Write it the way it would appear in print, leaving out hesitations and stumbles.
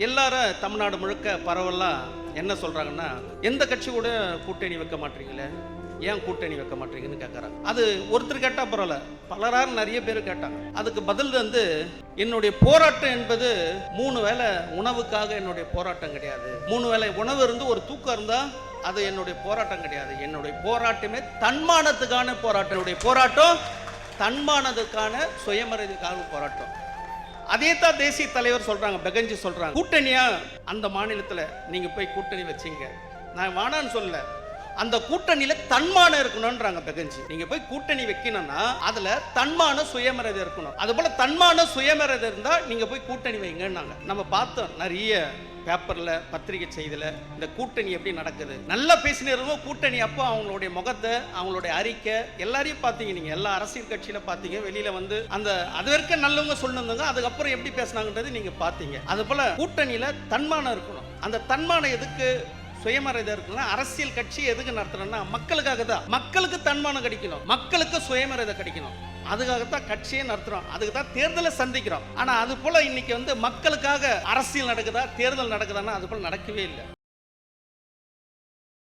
எல்லாரும் தமிழ்நாடு முழுக்க பரவலா என்ன சொல்றாங்கன்னா, எந்த கட்சி கூட கூட்டணி வைக்க மாட்டீங்களே, ஏன் கூட்டணி வைக்க மாட்டீங்கன்னு கேட்கறாங்க. அது ஒருத்தர் கேட்டா பரவாயில்ல, பலராக நிறைய பேர் கேட்டாங்க. அதுக்கு பதில் வந்து, என்னுடைய போராட்டம் என்பது 3 வேளை உணவுக்காக என்னுடைய போராட்டம் கிடையாது. 3 வேளை உணவு இருந்து ஒரு தூக்கம் இருந்தா அது என்னுடைய போராட்டம் கிடையாது. என்னுடைய போராட்டமே தன்மானத்துக்கான போராட்டம். என்னுடைய போராட்டம் தன்மானத்துக்கான சுயமரியாதைக்கான போராட்டம். அதே தான் தேசிய தலைவர் சொல்றாங்க, பெகஞ்சி சொல்றாங்க. கூட்டணியா அந்த மாநிலத்தில் நீங்க போய் கூட்டணி வச்சீங்க, நான் வானான்னு சொல்லல, அந்த கூட்டணியில தன்மானம் இருக்கணும்ன்றாங்க பெகஞ்சி. நீங்க போய் கூட்டணி வைக்கணும்னா அதுல தன்மான சுயமரியாதை இருக்கணும். அது போல தன்மான சுயமரியாதை இருந்தா நீங்க போய் கூட்டணி வைங்கன்னாங்க. நம்ம பார்த்தோம் நிறைய பேப்பர்ல, பத்திரிகை செய்தியில இந்த கூட்டணி எப்படி நடக்குது. நல்லா பேசினவங்க கூட்டணி அப்போ அவங்களுடைய முகத்தை, அவங்களுடைய அறிக்கை எல்லாரையும் பார்த்தீங்க. நீங்க எல்லா அரசியல் கட்சியில பார்த்தீங்க, வெளியில வந்து அந்த அது வரைக்கும் நல்லவங்க சொன்னாங்க, அதுக்கப்புறம் எப்படி பேசினாங்கன்றது நீங்க பார்த்தீங்க. அது போல கூட்டணியில தன்மானம் இருக்கணும். அந்த தன்மானம் எதுக்கு சுயமரியாதை இருக்குன்னா, அரசியல் கட்சி எதுக்கு நடத்துறோம்னா மக்களுக்காக தான். மக்களுக்கு தன்மானம் கிடைக்கணும், மக்களுக்கு சுயமரியாதை கிடைக்கணும். அதுக்காகத்தான் கட்சியே நடத்துறோம், அதுக்கு தான் தேர்தலை சந்திக்கிறோம். ஆனா அது போல இன்னைக்கு வந்து மக்களுக்காக அரசியல் நடக்குதா, தேர்தல் நடக்குதான்னா அது போல நடக்கவே இல்லை.